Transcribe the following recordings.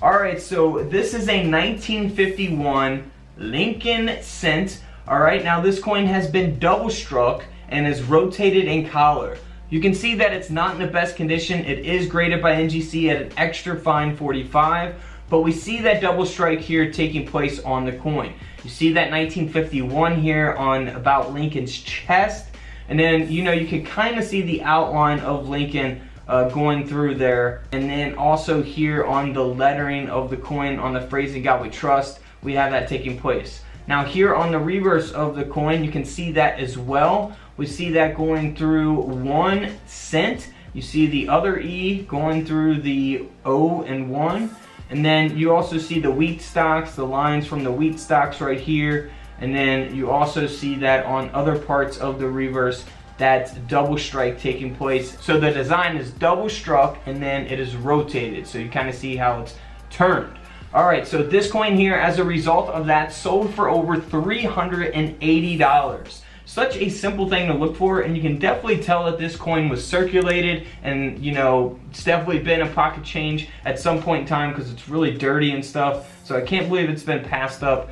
Alright, so this is a 1951 Lincoln cent. Alright, now this coin has been double struck and is rotated in collar. You can see that it's not in the best condition. It is graded by NGC at an extra fine 45, but we see that double strike here taking place on the coin. You see that 1951 here on about Lincoln's chest, and then you can kind of see the outline of Lincoln going through there, and then also here on the lettering of the coin on the phrase "In God We Trust," we have that taking place. Now here on the reverse of the coin, you can see that as well. We see that going through 1 cent. You see the other E going through the O and 1. And then you also see the wheat stocks, the lines from the wheat stocks right here. And then you also see that on other parts of the reverse, that's double strike taking place. So the design is double struck and then it is rotated. So you kind of see how it's turned. Alright, so this coin here, as a result of that, sold for over $380. Such a simple thing to look for, and you can definitely tell that this coin was circulated, and it's definitely been a pocket change at some point in time because it's really dirty and stuff. So I can't believe it's been passed up,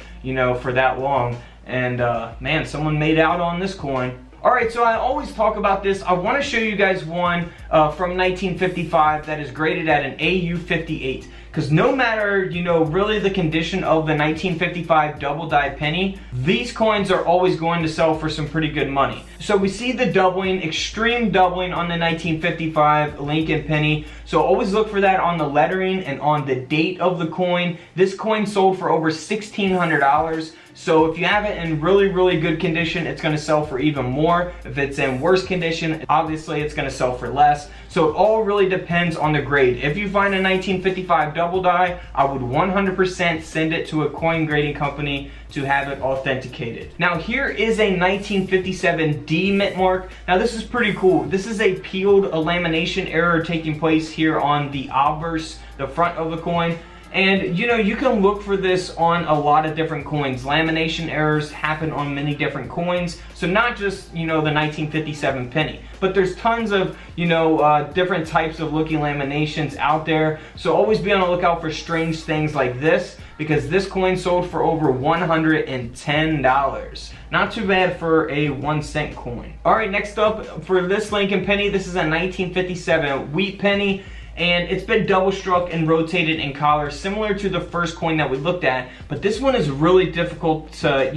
for that long. And man, someone made out on this coin. Alright, so I always talk about this. I want to show you guys one from 1955 that is graded at an AU 58. Because no matter, really the condition of the 1955 double die penny, these coins are always going to sell for some pretty good money. So we see the doubling, extreme doubling on the 1955 Lincoln penny. So always look for that on the lettering and on the date of the coin. This coin sold for over $1,600. So if you have it in really, really good condition, it's going to sell for even more. If it's in worse condition, obviously it's going to sell for less. So it all really depends on the grade. If you find a 1955 double die, I would 100% send it to a coin grading company to have it authenticated. Now here is a 1957 D mint mark. Now this is pretty cool. This is a peeled lamination error taking place here on the obverse, the front of the coin. And you can look for this on a lot of different coins. Lamination errors happen on many different coins. So not just, the 1957 penny, but there's tons of, different types of looking laminations out there. So always be on the lookout for strange things like this, because this coin sold for over $110. Not too bad for a 1 cent coin. All right, next up for this Lincoln penny, this is a 1957 wheat penny. And it's been double struck and rotated in collar, similar to the first coin that we looked at. But this one is really difficult to,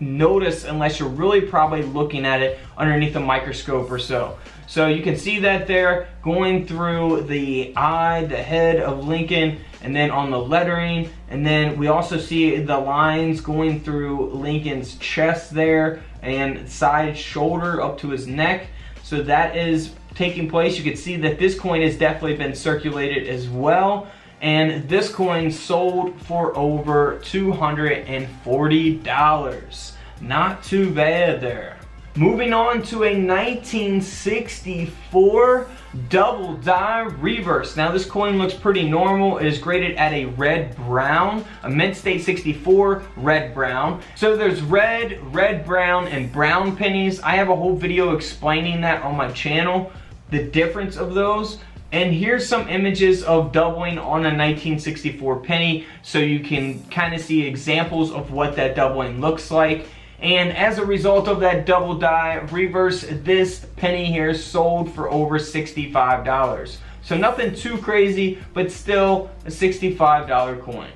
notice unless you're really probably looking at it underneath a microscope or so. So you can see that there going through the eye, the head of Lincoln, and then on the lettering. And then we also see the lines going through Lincoln's chest there and side shoulder up to his neck. So that is taking place. You can see that this coin has definitely been circulated as well, and this coin sold for over $240. Not too bad there. Moving on to a 1964 double die reverse. Now this coin looks pretty normal. It is graded at a red brown, a mint state 64 red brown. So there's red, brown, and brown pennies. I have a whole video explaining that on my channel, the difference of those. And here's some images of doubling on a 1964 penny, so you can kind of see examples of what that doubling looks like. And as a result of that double die reverse, this penny here sold for over $65. So nothing too crazy, but still a $65 coin.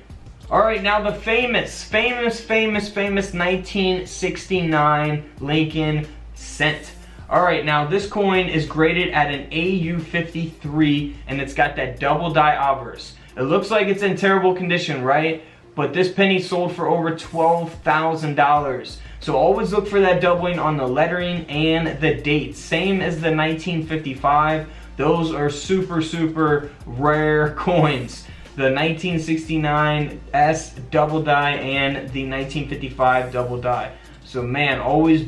Alright, now the famous 1969 Lincoln cent. Alright, now this coin is graded at an AU 53, and it's got that double die obverse. It looks like it's in terrible condition, right? But this penny sold for over $12,000. So always look for that doubling on the lettering and the date. Same as the 1955. Those are super, super rare coins. The 1969 S double die and the 1955 double die. So man, always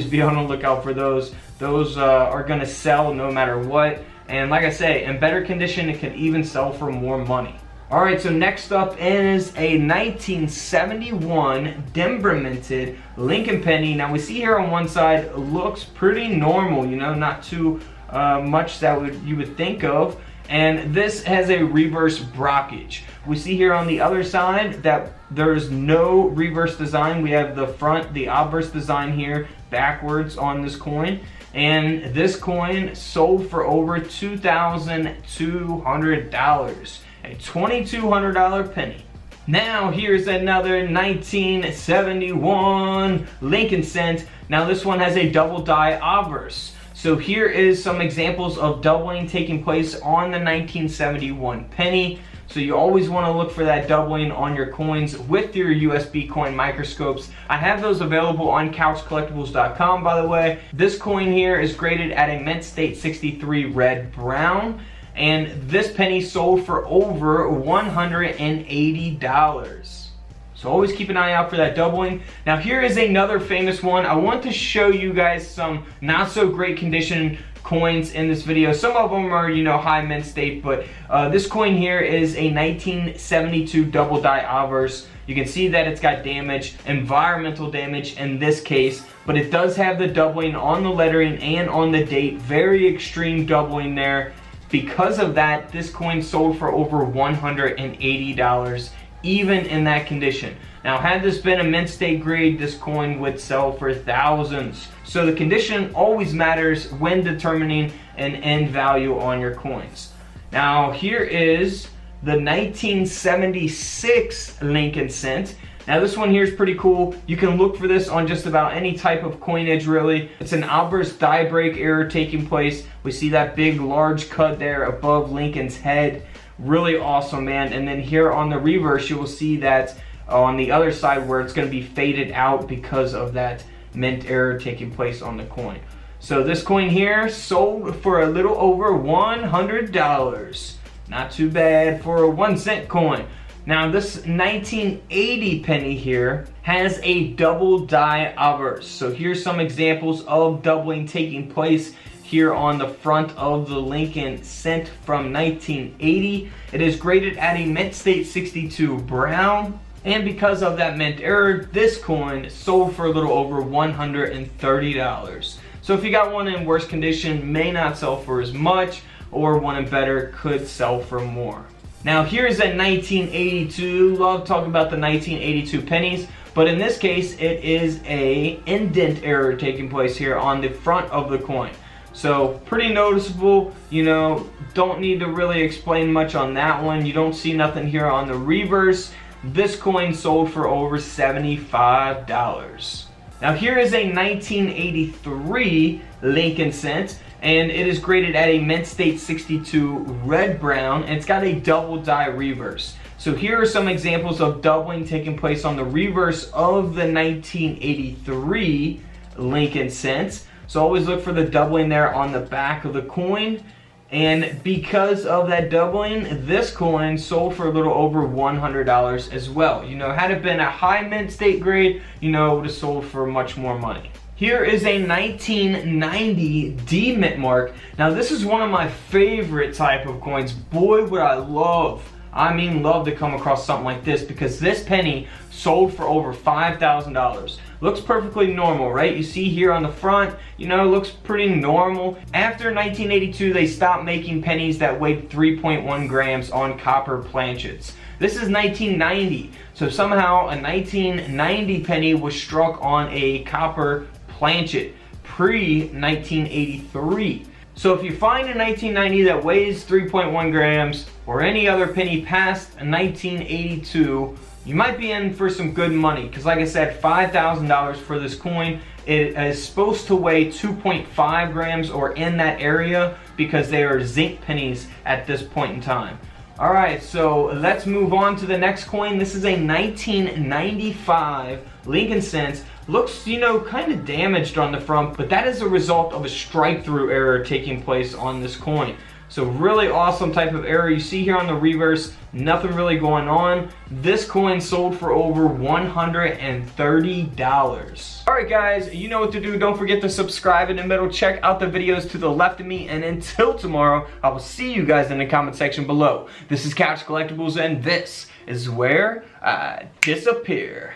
be on the lookout for those. Those are gonna sell no matter what. And like I say, in better condition, it can even sell for more money. Alright, so next up is a 1971 Denver minted Lincoln penny. Now we see here on one side, looks pretty normal, not too much that you would think of. And this has a reverse brockage. We see here on the other side that there's no reverse design. We have the front, the obverse design here, backwards on this coin. And this coin sold for over $2,200, a $2,200 penny. Now here's another 1971 Lincoln cent. Now this one has a double die obverse. So here is some examples of doubling taking place on the 1971 penny. So you always want to look for that doubling on your coins with your USB coin microscopes. I have those available on couchcollectibles.com, by the way. This coin here is graded at a mint state 63 red brown. And this penny sold for over $180. So always keep an eye out for that doubling. Now here is another famous one. I want to show you guys some not so great condition coins in this video. Some of them are, you know, high mint state, but this coin here is a 1972 double die obverse. You can see that it's got damage, environmental damage in this case, but it does have the doubling on the lettering and on the date. Very extreme doubling there. Because of that, this coin sold for over $180, even in that condition. Now, had this been a mint state grade, this coin would sell for thousands. So the condition always matters when determining an end value on your coins. Now, here is the 1976 Lincoln cent. Now this one here is pretty cool. You can look for this on just about any type of coinage really. It's an obverse die break error taking place. We see that big large cut there above Lincoln's head. Really awesome, man. And then here on the reverse, you will see that on the other side where it's going to be faded out because of that mint error taking place on the coin. So this coin here sold for a little over $100. Not too bad for a 1 cent coin. Now this 1980 penny here has a double die obverse. So here's some examples of doubling taking place here on the front of the Lincoln cent from 1980. It is graded at a mint state 62 brown. And because of that mint error, this coin sold for a little over $130. So if you got one in worse condition, may not sell for as much, or one in better could sell for more. Now here's a 1982, love talking about the 1982 pennies, but in this case it is a indent error taking place here on the front of the coin. So pretty noticeable, you know, don't need to really explain much on that one. You don't see nothing here on the reverse. This coin sold for over $75. Now here is a 1983 Lincoln cent. And it is graded at a mint state 62 red brown, and it's got a double die reverse. So here are some examples of doubling taking place on the reverse of the 1983 Lincoln cent. So always look for the doubling there on the back of the coin. And because of that doubling, this coin sold for a little over $100 as well. You know, had it been a high mint state grade, you know, it would have sold for much more money. Here is a 1990 D mint mark. Now this is one of my favorite type of coins. Boy, would I love to come across something like this, because this penny sold for over $5,000. Looks perfectly normal, right? You see here on the front, you know, it looks pretty normal. After 1982, they stopped making pennies that weighed 3.1 grams on copper planchets. This is 1990, so somehow a 1990 penny was struck on a copper planchet pre-1983. So if you find a 1990 that weighs 3.1 grams or any other penny past 1982, you might be in for some good money, because like I said, $5,000 for this coin. It is supposed to weigh 2.5 grams or in that area, because they are zinc pennies at this point in time. Alright, so let's move on to the next coin. This is a 1995 Lincoln cent. Looks, you know, kind of damaged on the front, but that is a result of a strike-through error taking place on this coin. So really awesome type of error. You see here on the reverse, nothing really going on. This coin sold for over $130. Alright guys, you know what to do. Don't forget to subscribe in the middle. Check out the videos to the left of me. And until tomorrow, I will see you guys in the comment section below. This is Couch Collectibles, and this is where I disappear.